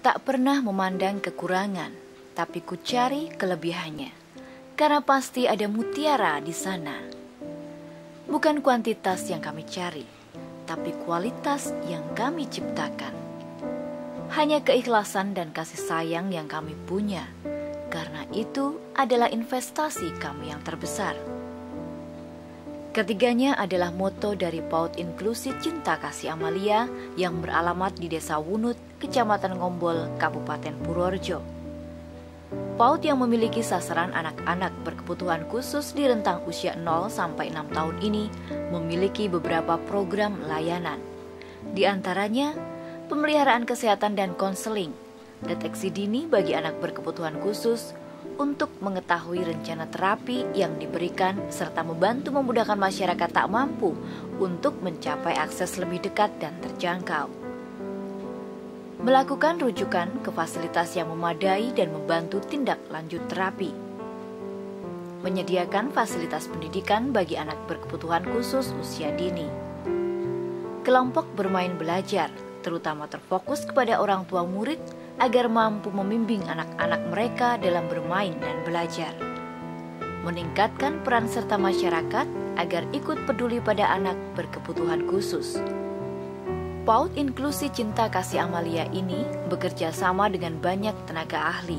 Tak pernah memandang kekurangan, tapi ku cari kelebihannya, karena pasti ada mutiara di sana. Bukan kuantitas yang kami cari, tapi kualitas yang kami ciptakan. Hanya keikhlasan dan kasih sayang yang kami punya, karena itu adalah investasi kami yang terbesar. Ketiganya adalah moto dari PAUD Inklusi Cinta Kasih Amalia yang beralamat di Desa Wunut, Kecamatan Ngombol, Kabupaten Purworejo. PAUD yang memiliki sasaran anak-anak berkebutuhan khusus di rentang usia 0 sampai 6 tahun ini memiliki beberapa program layanan. Di antaranya, pemeliharaan kesehatan dan konseling, deteksi dini bagi anak berkebutuhan khusus, untuk mengetahui rencana terapi yang diberikan serta membantu memudahkan masyarakat tak mampu untuk mencapai akses lebih dekat dan terjangkau. Melakukan rujukan ke fasilitas yang memadai dan membantu tindak lanjut terapi. Menyediakan fasilitas pendidikan bagi anak berkebutuhan khusus usia dini. Kelompok bermain belajar, terutama terfokus kepada orang tua murid agar mampu membimbing anak-anak mereka dalam bermain dan belajar. Meningkatkan peran serta masyarakat agar ikut peduli pada anak berkebutuhan khusus. PAUD Inklusi Cinta Kasih Amalia ini bekerja sama dengan banyak tenaga ahli.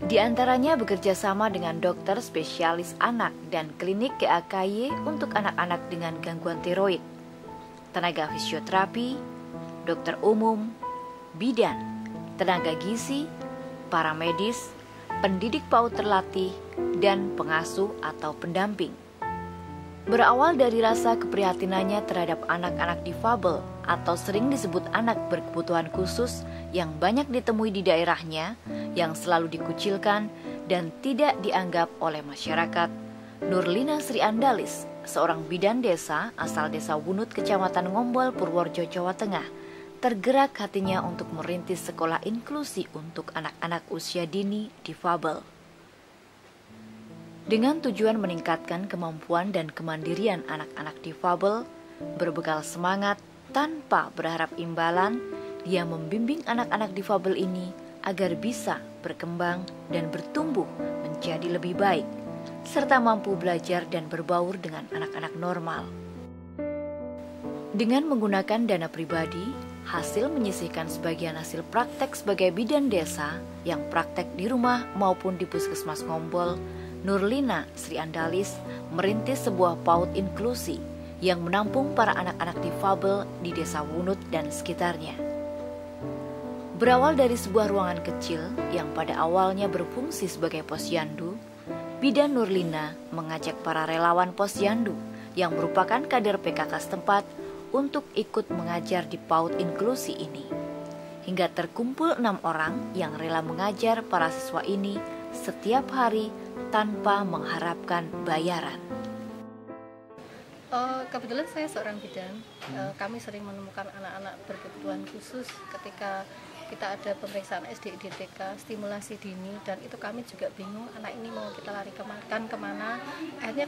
Di antaranya bekerja sama dengan dokter spesialis anak dan klinik GAKY untuk anak-anak dengan gangguan tiroid, tenaga fisioterapi, dokter umum, bidan, tenaga gizi, para medis, pendidik PAUD terlatih, dan pengasuh atau pendamping. Berawal dari rasa keprihatinannya terhadap anak-anak difabel atau sering disebut anak berkebutuhan khusus yang banyak ditemui di daerahnya, yang selalu dikucilkan dan tidak dianggap oleh masyarakat, Nurlina Sri Andalis, seorang bidan desa asal Desa Wunut, Kecamatan Ngombol, Purworejo, Jawa Tengah, tergerak hatinya untuk merintis sekolah inklusi untuk anak-anak usia dini difabel. Dengan tujuan meningkatkan kemampuan dan kemandirian anak-anak difabel, berbekal semangat tanpa berharap imbalan, dia membimbing anak-anak difabel ini agar bisa berkembang dan bertumbuh menjadi lebih baik, serta mampu belajar dan berbaur dengan anak-anak normal. Dengan menggunakan dana pribadi, hasil menyisihkan sebagian hasil praktek sebagai bidan desa yang praktek di rumah maupun di puskesmas Ngombol, Nurlina Sri Andalis merintis sebuah PAUD inklusi yang menampung para anak-anak difabel di Desa Wunut dan sekitarnya. Berawal dari sebuah ruangan kecil yang pada awalnya berfungsi sebagai posyandu, bidan Nurlina mengajak para relawan posyandu yang merupakan kader PKK setempat untuk ikut mengajar di PAUD inklusi ini. Hingga terkumpul 6 orang yang rela mengajar para siswa ini setiap hari tanpa mengharapkan bayaran. Kebetulan saya seorang bidan. Kami sering menemukan anak-anak berkebutuhan khusus ketika kita ada pemeriksaan SD, DTK, stimulasi dini, dan itu kami juga bingung anak ini mau kita larikan kemana. Akhirnya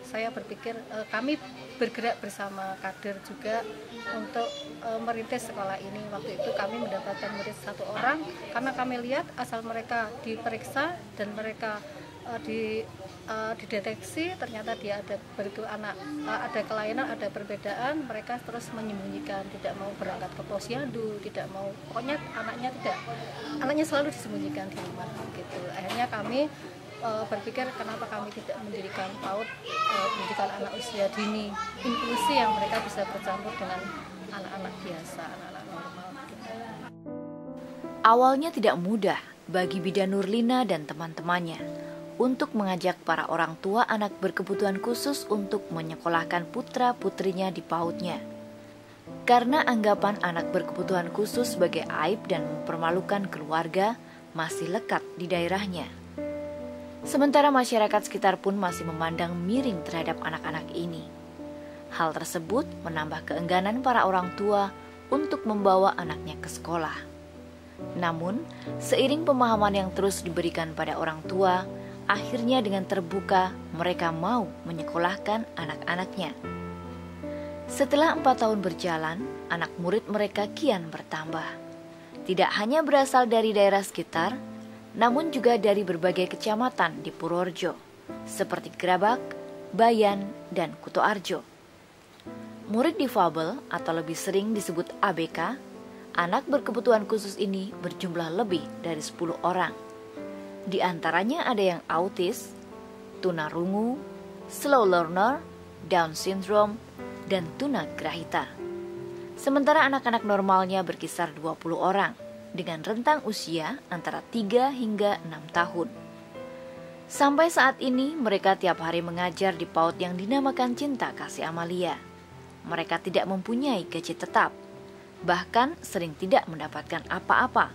saya berpikir kami bergerak bersama kader juga untuk merintis sekolah ini. Waktu itu kami mendapatkan murid 1 orang karena kami lihat asal mereka diperiksa dan mereka dideteksi ternyata dia ada kelainan, ada perbedaan, mereka terus menyembunyikan, tidak mau berangkat ke posyandu, tidak mau, pokoknya anaknya selalu disembunyikan di rumah gitu. Akhirnya kami berpikir kenapa kami tidak mendirikan PAUD pendidikan anak usia dini inklusi yang mereka bisa bercampur dengan anak-anak biasa, anak-anak normal gitu. Awalnya tidak mudah bagi bidan Nurlina dan teman-temannya untuk mengajak para orang tua anak berkebutuhan khusus untuk menyekolahkan putra-putrinya di PAUD-nya. Karena anggapan anak berkebutuhan khusus sebagai aib dan mempermalukan keluarga masih lekat di daerahnya. Sementara masyarakat sekitar pun masih memandang miring terhadap anak-anak ini. Hal tersebut menambah keengganan para orang tua untuk membawa anaknya ke sekolah. Namun, seiring pemahaman yang terus diberikan pada orang tua, akhirnya dengan terbuka mereka mau menyekolahkan anak-anaknya. Setelah 4 tahun berjalan, anak murid mereka kian bertambah. tidak hanya berasal dari daerah sekitar, namun juga dari berbagai kecamatan di Purworejo, seperti Grabak, Bayan, dan Kutoarjo. Murid difabel atau lebih sering disebut ABK, anak berkebutuhan khusus ini berjumlah lebih dari 10 orang. Di antaranya ada yang autis, tunarungu, slow learner, Down syndrome, dan tunagrahita. Sementara anak-anak normalnya berkisar 20 orang dengan rentang usia antara 3 hingga 6 tahun. Sampai saat ini mereka tiap hari mengajar di PAUD yang dinamakan Cinta Kasih Amalia. Mereka tidak mempunyai gaji tetap, bahkan sering tidak mendapatkan apa-apa.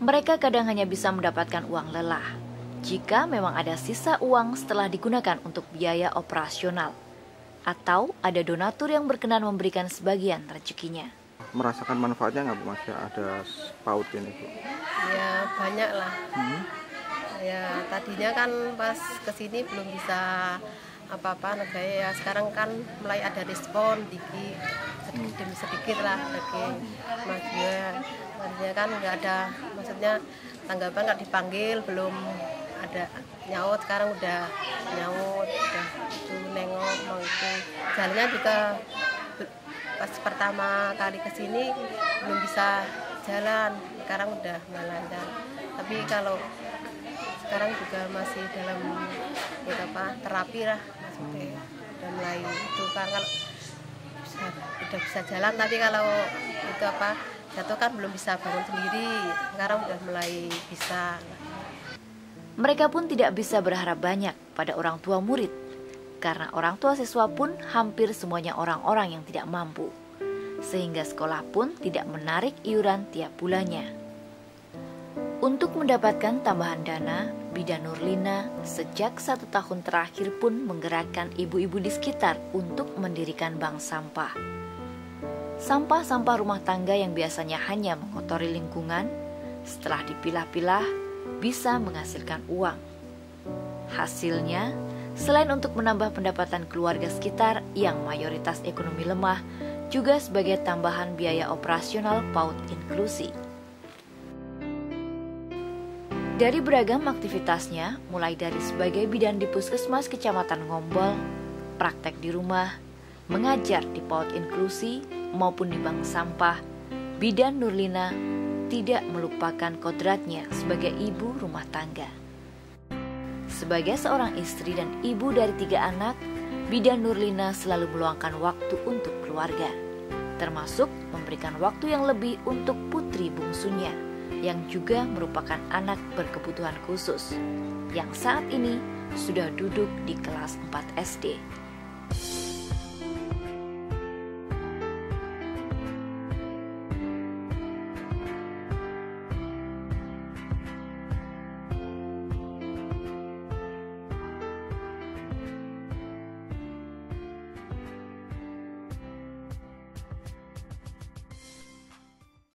Mereka kadang hanya bisa mendapatkan uang lelah jika memang ada sisa uang setelah digunakan untuk biaya operasional, atau ada donatur yang berkenan memberikan sebagian rezekinya. Merasakan manfaatnya nggak Bu, masih ada PAUD ini Bu? Ya banyak lah. Ya tadinya kan pas kesini belum bisa apa-apa ya, sekarang kan mulai ada respon dikit, sedikit demi sedikit lah lagi kemajuan. Tadinya kan nggak ada, maksudnya tanggapan nggak dipanggil, belum ada nyaut, sekarang udah nyaut, udah itu nengok mau itu. Jalannya juga pas pertama kali kesini belum bisa jalan, sekarang udah mulai lancar. Tapi kalau sekarang juga masih dalam terapi lah, maksudnya udah mulai itu kan, kalau udah bisa jalan, tapi kalau itu jatuh kan belum bisa bangun sendiri, sekarang udah mulai bisa. Mereka pun tidak bisa berharap banyak pada orang tua murid, karena orang tua siswa pun hampir semuanya orang-orang yang tidak mampu, sehingga sekolah pun tidak menarik iuran tiap bulannya. Untuk mendapatkan tambahan dana, Bidan Nurlina sejak 1 tahun terakhir pun menggerakkan ibu-ibu di sekitar untuk mendirikan bank sampah. Sampah-sampah rumah tangga yang biasanya hanya mengotori lingkungan, setelah dipilah-pilah bisa menghasilkan uang. Hasilnya, selain untuk menambah pendapatan keluarga sekitar yang mayoritas ekonomi lemah, juga sebagai tambahan biaya operasional PAUD inklusi. Dari beragam aktivitasnya, mulai dari sebagai bidan di Puskesmas Kecamatan Ngombol, praktek di rumah, mengajar di PAUD inklusi, maupun di bank sampah, Bidan Nurlina tidak melupakan kodratnya sebagai ibu rumah tangga. Sebagai seorang istri dan ibu dari 3 anak, Bidan Nurlina selalu meluangkan waktu untuk keluarga, termasuk memberikan waktu yang lebih untuk putri bungsunya, yang juga merupakan anak berkebutuhan khusus, yang saat ini sudah duduk di kelas 4 SD.